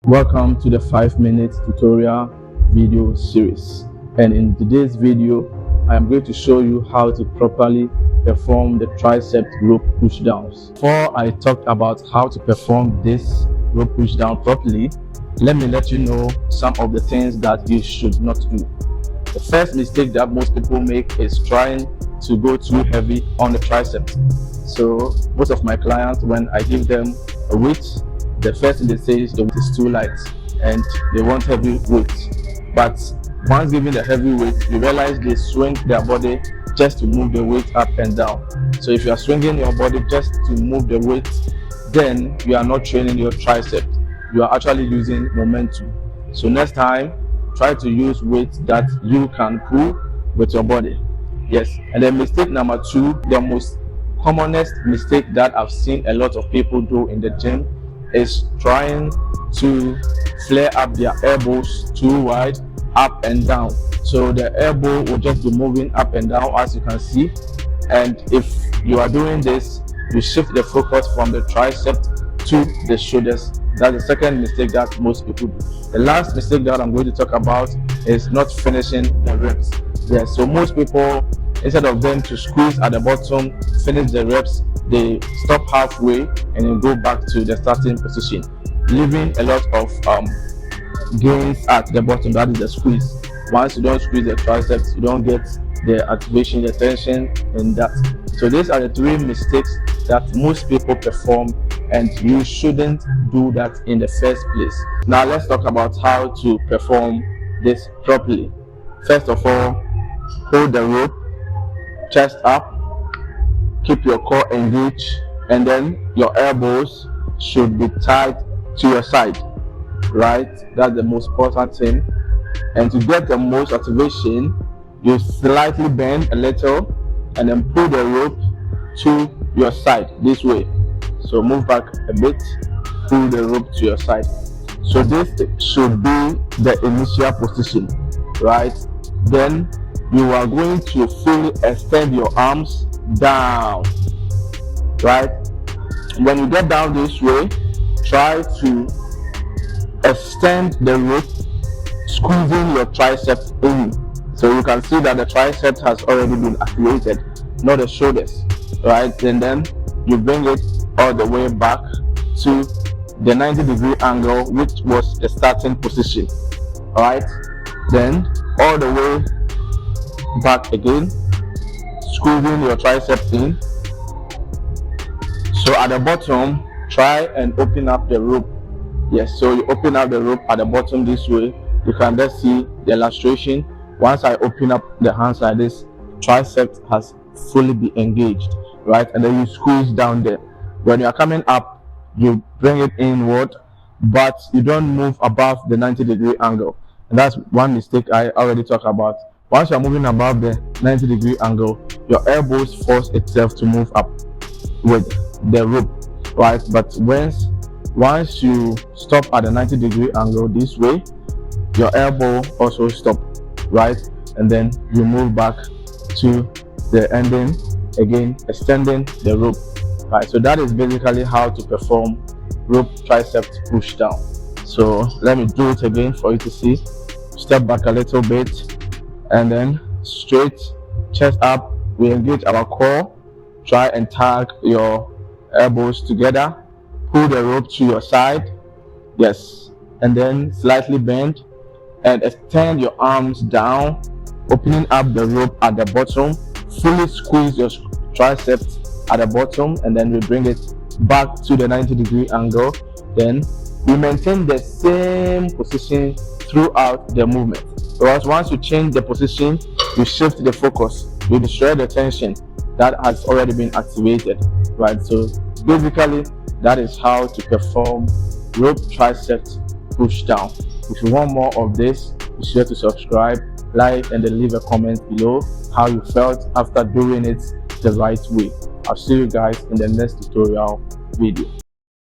Welcome to the 5-minute tutorial video series, and in today's video I am going to show you how to properly perform the tricep rope pushdowns. Before I talk about how to perform this rope pushdown properly, let me let you know some of the things that you should not do. The first mistake that most people make is trying to go too heavy on the triceps. So most of my clients, when I give them a weight, the first thing they say is the weight is too light and they want heavy weight. But once given the heavy weight, you realize they swing their body just to move the weight up and down. So if you are swinging your body just to move the weight, then you are not training your tricep. You are actually using momentum. So next time, try to use weight that you can pull with your body. Yes. And then mistake number 2, the most commonest mistake that I've seen a lot of people do in the gym is trying to flare up their elbows too wide up and down. So the elbow will just be moving up and down, as you can see. And if you are doing this, you shift the focus from the tricep to the shoulders. That's the second mistake that most people do. The last mistake that I'm going to talk about is not finishing the reps. Yes, so most people, instead of them to squeeze at the bottom, finish the reps, they stop halfway and then go back to the starting position, leaving a lot of gains at the bottom. That is the squeeze. Once you don't squeeze the triceps, you don't get the activation, the tension in that. So these are the 3 mistakes that most people perform, and you shouldn't do that in the first place. Now let's talk about how to perform this properly. First of all, hold the rope, chest up, keep your core engaged, and then your elbows should be tied to your side, right? That's the most important thing. And to get the most activation, you slightly bend a little and then pull the rope to your side this way. So move back a bit, pull the rope to your side. So this should be the initial position, right? Then you are going to fully extend your arms down, right? When you get down this way, try to extend the rope, squeezing your triceps in. So you can see that the triceps has already been activated, not the shoulders, right? And then you bring it all the way back to the 90-degree angle, which was the starting position, all right? Then all the way back again, squeezing your triceps in. So at the bottom, try and open up the rope. Yes, so you open up the rope at the bottom this way. You can just see the illustration. Once I open up the hands like this, triceps has fully been engaged, right? And then you squeeze down there. When you are coming up, you bring it inward, but you don't move above the 90-degree angle. And that's one mistake I already talked about. Once you're moving above the 90-degree angle, your elbows force itself to move up with the rope, right? But once you stop at the 90-degree angle this way, your elbow also stop, right? And then you move back to the ending again, extending the rope, right? So that is basically how to perform rope triceps push down. So let me do it again for you to see. Step back a little bit and then straight, chest up. We engage our core. Try and tag your elbows together. Pull the rope to your side. Yes. And then slightly bend and extend your arms down, opening up the rope at the bottom. Fully squeeze your triceps at the bottom, and then we bring it back to the 90-degree angle. Then we maintain the same position throughout the movement, because once you change the position, you shift the focus, you destroy the tension that has already been activated, right? So basically that is how to perform rope triceps push down. If you want more of this, be sure to subscribe, like, and then leave a comment below how you felt after doing it the right way. I'll see you guys in the next tutorial video.